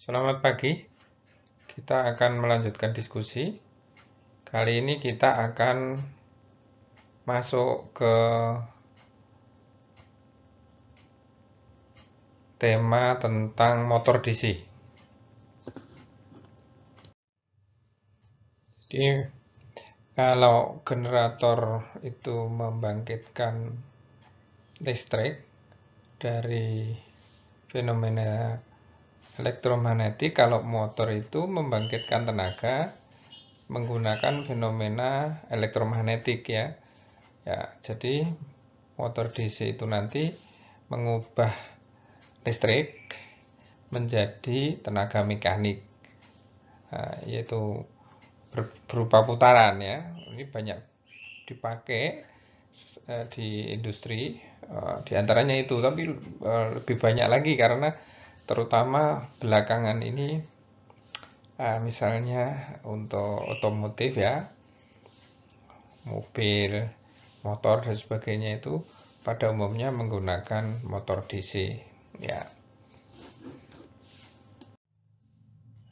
Selamat pagi, kita akan melanjutkan diskusi. Kali ini kita akan masuk ke tema tentang motor DC. Jadi, kalau generator itu membangkitkan listrik dari fenomena elektromagnetik, kalau motor itu membangkitkan tenaga menggunakan fenomena elektromagnetik ya. Ya, jadi motor DC itu nanti mengubah listrik menjadi tenaga mekanik, yaitu berupa putaran ya. Ini banyak dipakai di industri, di antaranya itu, tapi lebih banyak lagi karena terutama belakangan ini misalnya untuk otomotif ya, mobil, motor dan sebagainya itu pada umumnya menggunakan motor DC ya.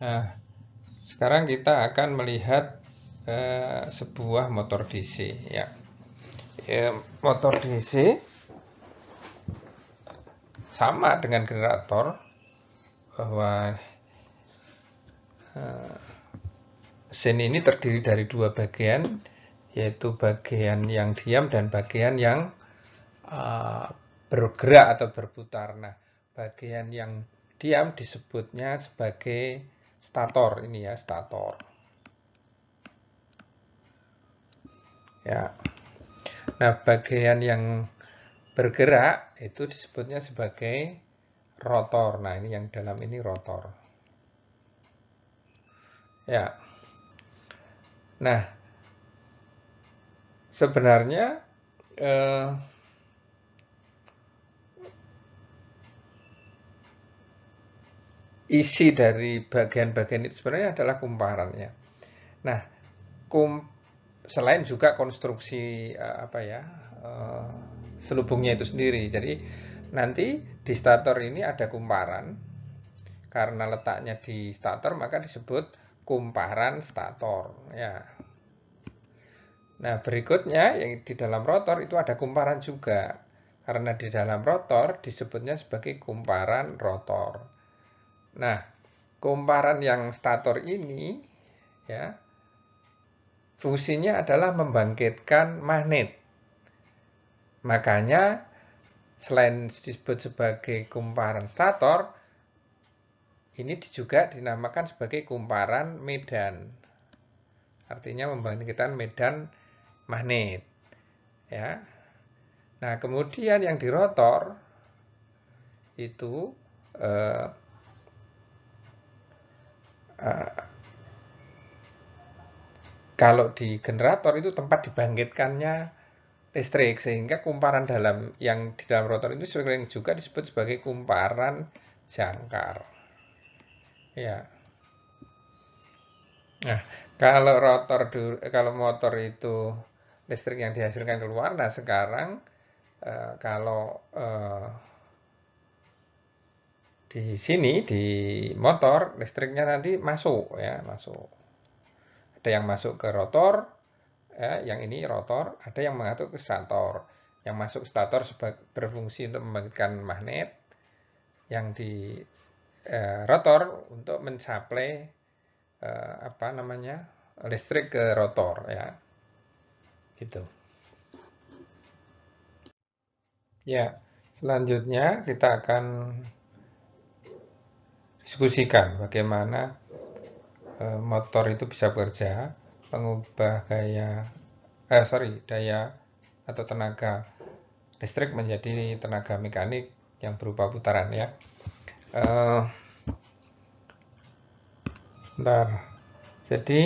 Nah, sekarang kita akan melihat sebuah motor DC ya. Motor DC sama dengan generator, bahwa mesin ini terdiri dari dua bagian, yaitu bagian yang diam dan bagian yang bergerak atau berputar. Nah, bagian yang diam disebutnya sebagai stator. Ini ya, stator. Ya. Nah, bagian yang bergerak itu disebutnya sebagai rotor. Nah, ini yang dalam ini rotor. Ya. Nah, sebenarnya isi dari bagian-bagian itu sebenarnya adalah kumparan ya. Nah, selain juga konstruksi selubungnya itu sendiri. Jadi nanti di stator ini ada kumparan. Karena letaknya di stator maka disebut kumparan stator ya. Nah, berikutnya yang di dalam rotor itu ada kumparan juga. Karena di dalam rotor disebutnya sebagai kumparan rotor. Nah, kumparan yang stator ini ya, fungsinya adalah membangkitkan magnet. Makanya selain disebut sebagai kumparan stator, ini juga dinamakan sebagai kumparan medan. Artinya membangkitkan medan magnet. Ya. Nah, kemudian yang di rotor itu kalau di generator itu tempat dibangkitkannya listrik, sehingga kumparan yang di dalam rotor itu sering juga disebut sebagai kumparan jangkar. Ya. Nah, kalau motor itu listrik yang dihasilkan keluar, nah sekarang kalau di sini di motor listriknya nanti masuk ya, masuk. Ada yang masuk ke rotor, ya, yang ini rotor, ada yang mengatur ke stator. Yang masuk stator berfungsi untuk membangkitkan magnet, yang di rotor untuk mensuplai listrik ke rotor ya. Gitu. Ya, selanjutnya kita akan diskusikan bagaimana motor itu bisa bekerja, mengubah daya atau tenaga listrik menjadi tenaga mekanik yang berupa putaran ya. Jadi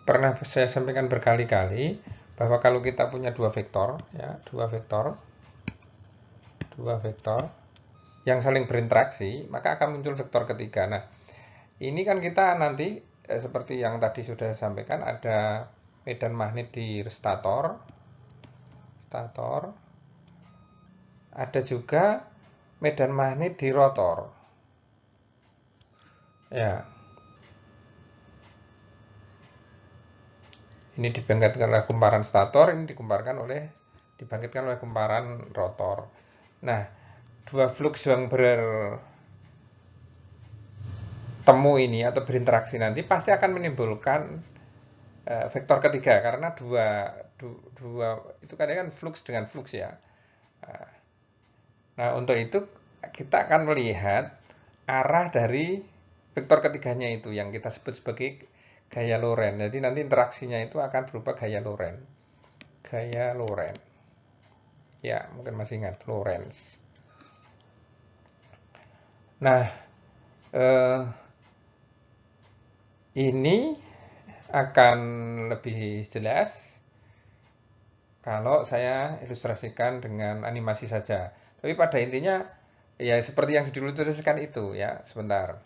pernah saya sampaikan berkali-kali bahwa kalau kita punya dua vektor yang saling berinteraksi, maka akan muncul vektor ketiga. Nah, ini kan kita nanti seperti yang tadi sudah saya sampaikan, ada medan magnet di stator, ada juga medan magnet di rotor. Ya, ini dibangkitkan oleh kumparan stator, ini dibangkitkan oleh kumparan rotor. Nah, dua flux yang bertemu ini atau berinteraksi nanti pasti akan menimbulkan vektor ketiga karena dua itu kan flux dengan flux ya. Nah, untuk itu kita akan melihat arah dari vektor ketiganya itu yang kita sebut sebagai gaya Lorentz. Jadi nanti interaksinya itu akan berupa gaya Lorentz. Gaya Lorentz. Ya, mungkin masih ingat Lorentz. Nah, ini akan lebih jelas kalau saya ilustrasikan dengan animasi saja. Tapi pada intinya ya seperti yang diilustrasikan itu ya, sebentar.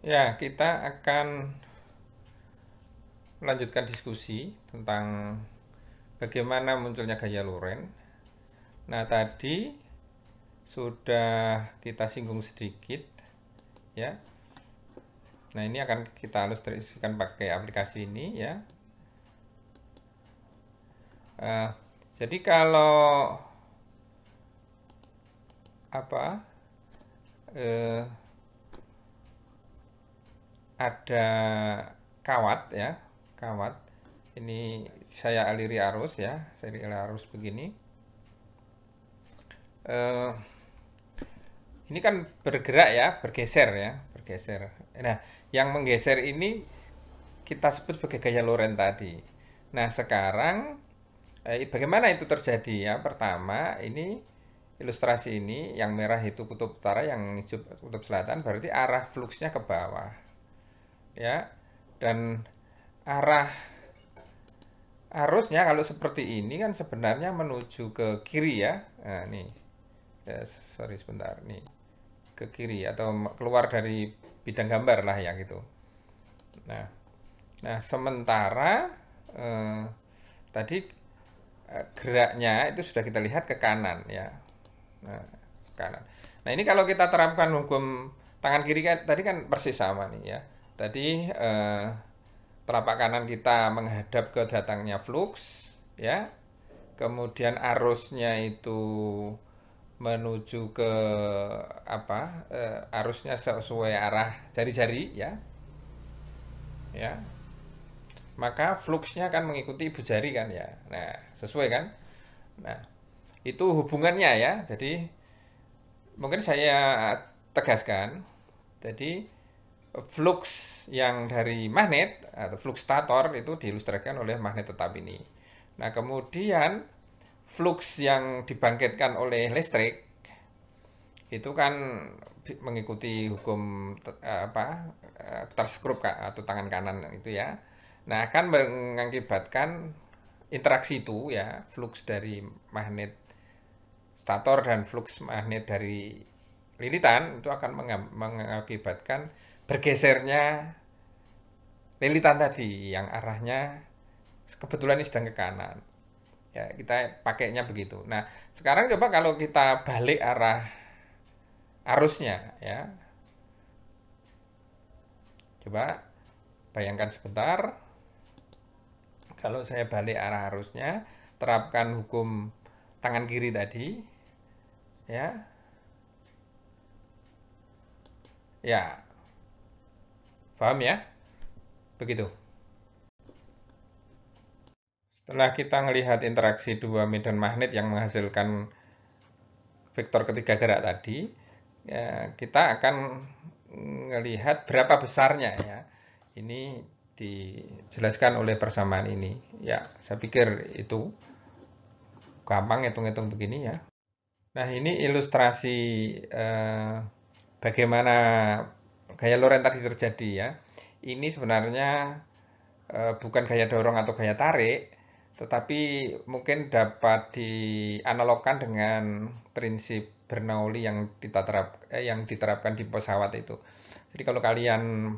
Ya, kita akan melanjutkan diskusi tentang bagaimana munculnya gaya Lorentz. Nah, tadi sudah kita singgung sedikit ya. Nah, ini akan kita ilustrasikan pakai aplikasi ini ya. Jadi kalau ada kawat ya, kawat. Ini saya aliri arus ya, saya aliri arus begini. Ini kan bergerak ya, bergeser. Nah, yang menggeser ini kita sebut sebagai gaya Lorentz tadi. Nah, sekarang bagaimana itu terjadi ya? Pertama, ini ilustrasi ini yang merah itu kutub utara, yang hijau kutub selatan, berarti arah fluksnya ke bawah. Ya. Dan arah arusnya kalau seperti ini kan sebenarnya menuju ke kiri ya. Nah, nih. Ya, sorry sebentar nih. Ke kiri atau keluar dari bidang gambar lah ya gitu. Nah sementara tadi geraknya itu sudah kita lihat ke kanan ya. Nah, kanan. Nah ini kalau kita terapkan hukum tangan kiri kan tadi kan persis sama nih ya. Tadi telapak kanan kita menghadap ke datangnya flux ya. Kemudian arusnya itu menuju ke arusnya sesuai arah jari-jari ya. Ya. Maka fluxnya akan mengikuti ibu jari kan ya. Nah, sesuai kan? Nah, itu hubungannya ya. Jadi mungkin saya tegaskan. Jadi flux yang dari magnet atau flux stator itu diilustrasikan oleh magnet tetap ini. Nah, kemudian flux yang dibangkitkan oleh listrik itu kan mengikuti hukum terskrup atau tangan kanan itu ya. Nah, akan mengakibatkan interaksi itu ya, flux dari magnet stator dan flux magnet dari lilitan itu akan mengakibatkan bergesernya lilitan tadi yang arahnya kebetulan ini sedang ke kanan. Ya, kita pakainya begitu. Nah, sekarang coba kalau kita balik arah arusnya ya. Coba bayangkan sebentar. Kalau saya balik arah arusnya, terapkan hukum tangan kiri tadi ya. Ya. Paham ya? Begitu. Setelah kita melihat interaksi dua medan magnet yang menghasilkan vektor ketiga gerak tadi, ya, kita akan melihat berapa besarnya ya. Ini dijelaskan oleh persamaan ini. Ya, saya pikir itu gampang hitung-hitung begini ya. Nah, ini ilustrasi bagaimana gaya Lorentz tadi terjadi ya. Ini sebenarnya bukan gaya dorong atau gaya tarik, tetapi mungkin dapat dianalogkan dengan prinsip Bernoulli yang diterapkan di pesawat itu. Jadi kalau kalian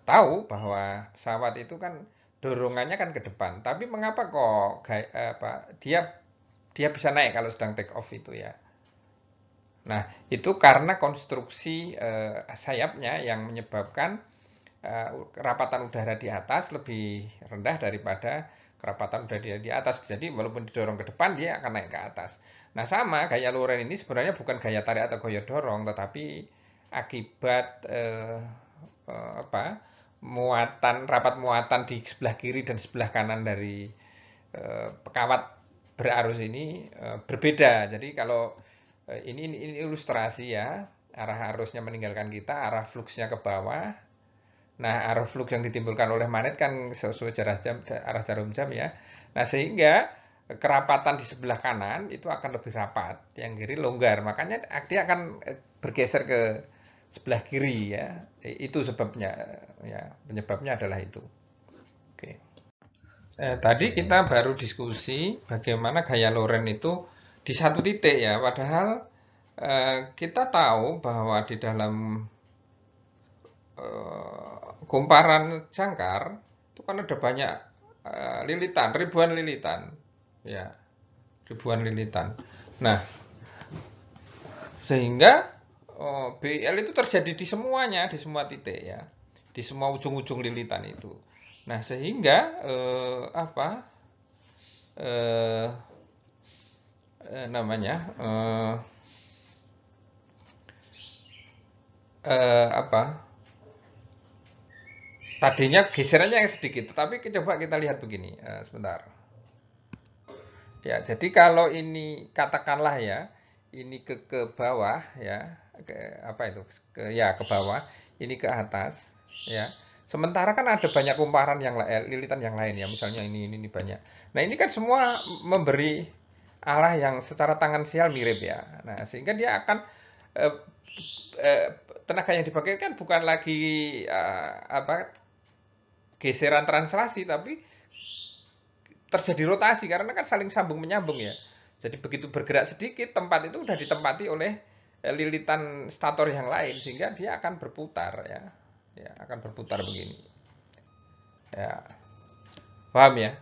tahu bahwa pesawat itu kan dorongannya kan ke depan, tapi mengapa kok dia dia bisa naik kalau sedang take off itu ya. Nah, itu karena konstruksi sayapnya yang menyebabkan kerapatan udara di atas lebih rendah daripada kerapatan udara di atas. Jadi walaupun didorong ke depan, dia akan naik ke atas. Nah, sama gaya Lorentz ini sebenarnya bukan gaya tarik atau gaya dorong, tetapi akibat rapat muatan di sebelah kiri dan sebelah kanan dari kawat berarus ini berbeda. Jadi kalau ini ilustrasi ya, arah arusnya meninggalkan kita, arah fluksnya ke bawah. Nah, arah flux yang ditimbulkan oleh magnet kan sesuai arah jarum jam ya. Nah, sehingga kerapatan di sebelah kanan itu akan lebih rapat, yang kiri longgar. Makanya dia akan bergeser ke sebelah kiri ya. Itu sebabnya ya, penyebabnya adalah itu. Oke. Tadi kita baru diskusi bagaimana gaya Lorentz itu di satu titik ya, padahal kita tahu bahwa di dalam kumparan jangkar itu kan ada banyak lilitan, ribuan lilitan, ya, ribuan lilitan. Nah, sehingga BL itu terjadi di semuanya, di semua titik ya, di semua ujung-ujung lilitan itu. Nah, sehingga namanya tadinya geserannya yang sedikit, tetapi coba kita lihat begini, sebentar. Ya, jadi kalau ini katakanlah ya, ini ke bawah ya, ke bawah, ini ke atas ya. Sementara kan ada banyak kumparan yang lilitan yang lain ya, misalnya ini banyak. Nah, ini kan semua memberi arah yang secara tangensial mirip ya. Nah, sehingga dia akan eh, tenaga yang dipakai kan bukan lagi geseran translasi, tapi terjadi rotasi karena kan saling sambung menyambung ya. Jadi begitu bergerak sedikit, tempat itu sudah ditempati oleh lilitan stator yang lain sehingga dia akan berputar ya. Ya, akan berputar begini. Ya. Paham ya?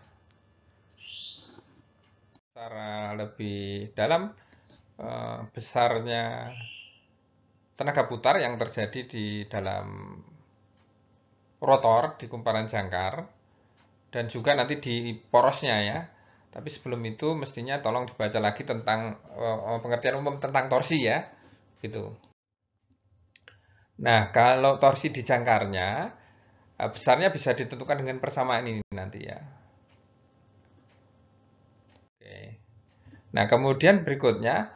Secara lebih dalam besarnya tenaga putar yang terjadi di dalam rotor di kumparan jangkar dan juga nanti di porosnya ya. Tapi sebelum itu mestinya tolong dibaca lagi tentang pengertian umum tentang torsi ya, gitu. Nah, kalau torsi di jangkarnya, besarnya bisa ditentukan dengan persamaan ini nanti ya. Oke. Nah, kemudian berikutnya,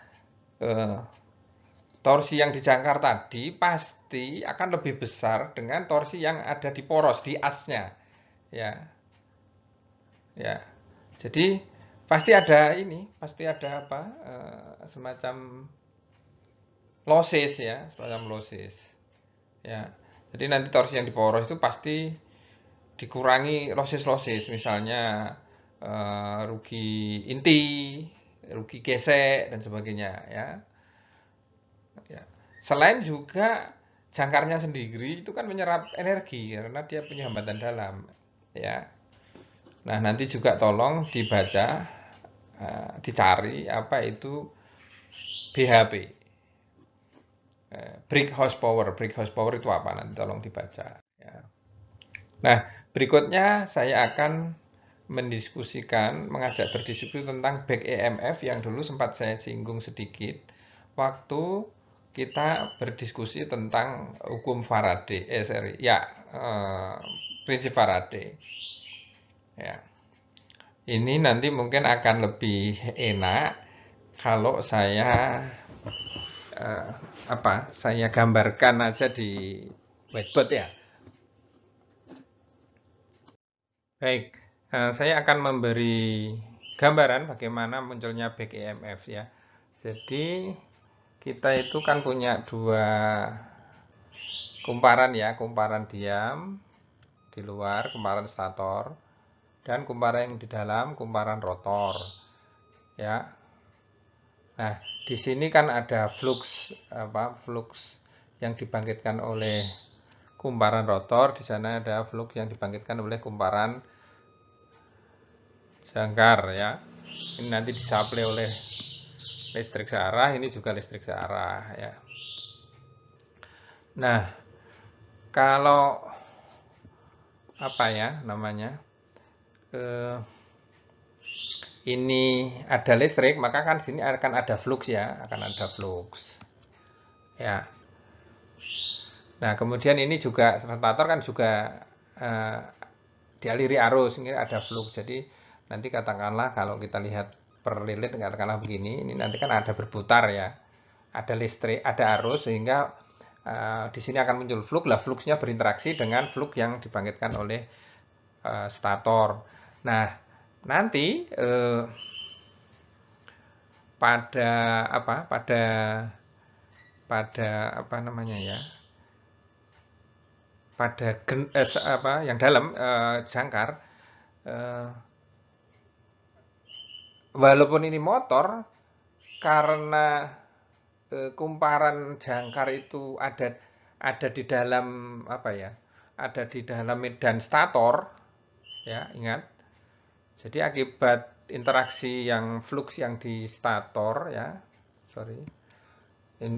torsi yang di jangkar tadi pasti akan lebih besar dengan torsi yang ada di poros, di asnya. Ya, ya. Jadi pasti ada ini, pasti ada apa? Semacam losses ya, semacam losses. Ya. Jadi nanti torsi yang di poros itu pasti dikurangi losses-losses, misalnya rugi inti, rugi gesek dan sebagainya ya. Ya. Selain juga jangkarnya sendiri itu kan menyerap energi karena dia punya hambatan dalam ya. Nah, nanti juga tolong dibaca, dicari apa itu BHP. Brake horsepower. Brake horsepower itu apa? Nanti tolong dibaca. Ya. Nah, berikutnya saya akan mengajak berdiskusi tentang back EMF yang dulu sempat saya singgung sedikit waktu kita berdiskusi tentang hukum Faraday, prinsip Faraday. Ya. Ini nanti mungkin akan lebih enak kalau saya saya gambarkan aja di whiteboard ya. Baik, saya akan memberi gambaran bagaimana munculnya back EMF ya. Jadi kita itu kan punya dua kumparan ya, kumparan diam di luar, kumparan stator, dan kumparan yang di dalam, kumparan rotor. Ya. Nah, di sini kan ada flux yang dibangkitkan oleh kumparan rotor, di sana ada flux yang dibangkitkan oleh kumparan jangkar ya. Ini nanti disuplai oleh listrik searah, ini juga listrik searah ya. Nah, kalau apa ya namanya? Ini ada listrik, maka kan di sini akan ada flux ya, akan ada flux. Ya. Nah, kemudian ini juga starter kan juga eh, dialiri arus, ini ada flux. Jadi nanti katakanlah kalau kita lihat per lilit katakanlah begini, ini nanti kan ada berputar ya. Ada listrik, ada arus sehingga di sini akan muncul flux. Lah fluxnya berinteraksi dengan flux yang dibangkitkan oleh stator. Nah, nanti pada apa? Pada apa namanya ya? Pada apa yang dalam jangkar walaupun ini motor karena kumparan jangkar itu ada di dalam apa ya? Ada di dalam medan stator ya, ingat. Jadi akibat interaksi yang flux yang di stator ya, sorry,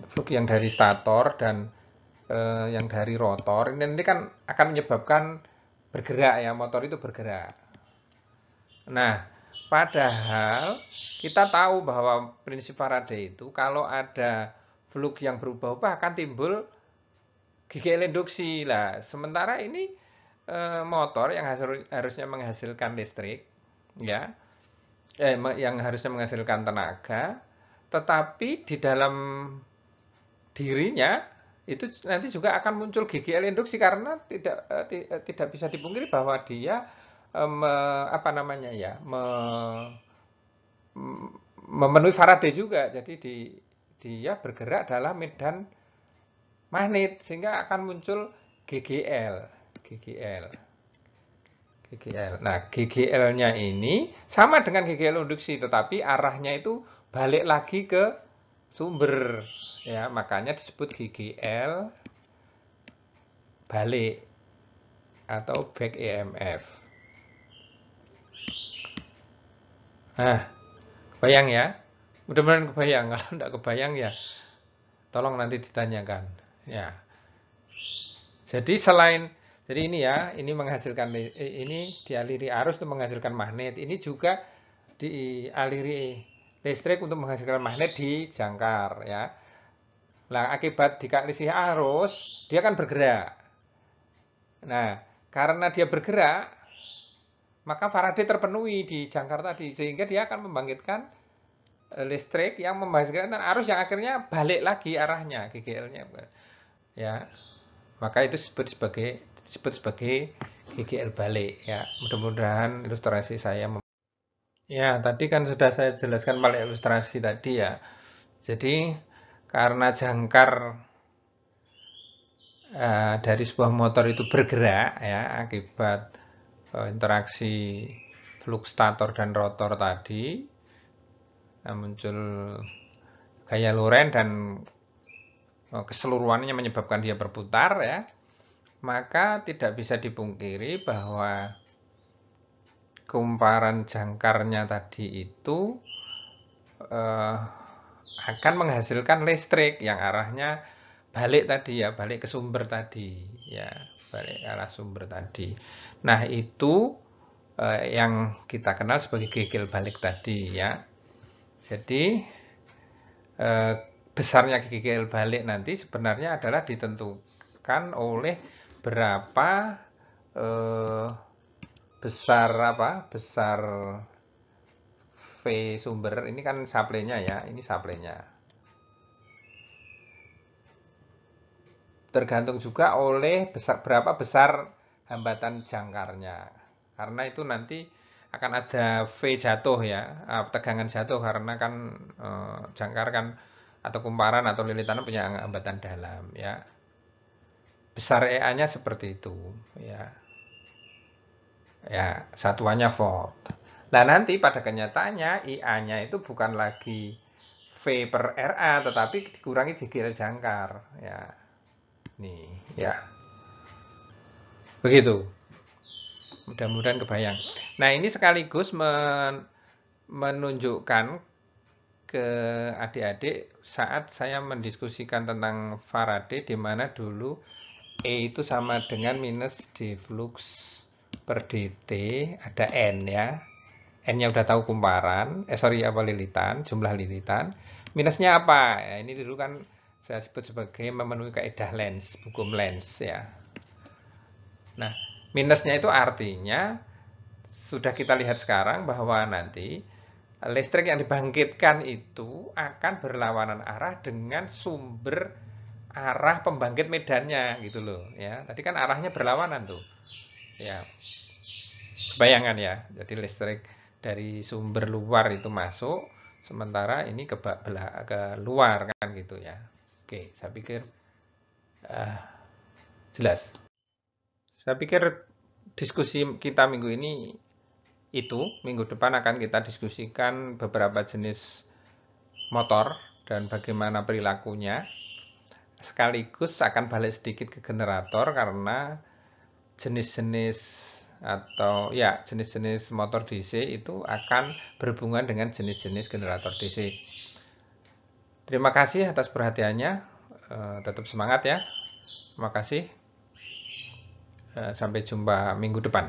flux yang dari stator dan yang dari rotor ini nanti kan akan menyebabkan bergerak ya, motor itu bergerak. Nah, padahal kita tahu bahwa prinsip Faraday itu kalau ada flux yang berubah-ubah akan timbul GGL induksi lah. Sementara ini motor yang harusnya menghasilkan listrik ya, yang harusnya menghasilkan tenaga, tetapi di dalam dirinya itu nanti juga akan muncul GGL induksi karena tidak bisa dipungkiri bahwa dia apa namanya ya memenuhi Faraday juga. Jadi dia bergerak dalam medan magnet sehingga akan muncul GGL. Nah, GGL-nya ini sama dengan GGL induksi tetapi arahnya itu balik lagi ke sumber ya, makanya disebut GGL balik atau back EMF. Nah, kebayang ya? Mudah-mudahan kebayang. Kalau tidak kebayang ya tolong nanti ditanyakan ya. Jadi ini ya, ini menghasilkan ini dialiri arus untuk menghasilkan magnet. Ini juga dialiri listrik untuk menghasilkan magnet di jangkar ya. Nah, akibat dikasih arus, dia akan bergerak. Nah, karena dia bergerak, maka Faraday terpenuhi di jangkar tadi sehingga dia akan membangkitkan listrik yang menghasilkan arus yang akhirnya balik lagi arahnya GGL-nya ya. Maka itu disebut sebagai GGL balik ya. Mudah-mudahan ilustrasi saya ya, tadi kan sudah saya jelaskan pakai ilustrasi tadi ya. Jadi karena jangkar dari sebuah motor itu bergerak ya akibat interaksi flux stator dan rotor tadi, muncul gaya Lorentz dan keseluruhannya menyebabkan dia berputar ya, maka tidak bisa dipungkiri bahwa kumparan jangkarnya tadi itu akan menghasilkan listrik yang arahnya balik tadi ya, balik ke sumber tadi ya, balik ke arah sumber tadi. Nah, itu yang kita kenal sebagai GGL balik tadi ya. Jadi besarnya GGL balik nanti sebenarnya adalah ditentukan oleh berapa besar V sumber. Ini kan supply-nya ya, ini supply-nya. Tergantung juga oleh berapa besar hambatan jangkarnya. Karena itu nanti akan ada V jatuh ya, tegangan jatuh karena kan jangkar kan atau kumparan atau lilitan punya hambatan dalam ya. Besar EA-nya seperti itu ya. Ya, satuannya volt. Nah, nanti pada kenyataannya IA-nya itu bukan lagi V per RA tetapi dikurangi GGL jangkar ya. Nih, ya. Begitu. Mudah-mudahan kebayang. Nah, ini sekaligus menunjukkan ke adik-adik saat saya mendiskusikan tentang Faraday, di mana dulu E itu sama dengan minus d flux per dt, ada N ya. N-nya udah tahu kumparan, lilitan, jumlah lilitan. Minusnya apa? Ya, ini dulu kan saya sebut sebagai memenuhi kaidah Lenz, hukum Lenz ya. Nah, minusnya itu artinya sudah kita lihat sekarang bahwa nanti listrik yang dibangkitkan itu akan berlawanan arah dengan sumber arah pembangkit medannya gitu loh ya. Tadi kan arahnya berlawanan tuh. Ya. Bayangan ya. Jadi listrik dari sumber luar itu masuk, sementara ini ke luar kan gitu ya. Oke, saya pikir jelas. Saya pikir diskusi kita minggu ini minggu depan akan kita diskusikan beberapa jenis motor dan bagaimana perilakunya. Sekaligus akan balik sedikit ke generator karena jenis-jenis atau ya jenis-jenis motor DC itu akan berhubungan dengan jenis-jenis generator DC. Terima kasih atas perhatiannya. Tetap semangat ya. Terima kasih. Sampai jumpa minggu depan.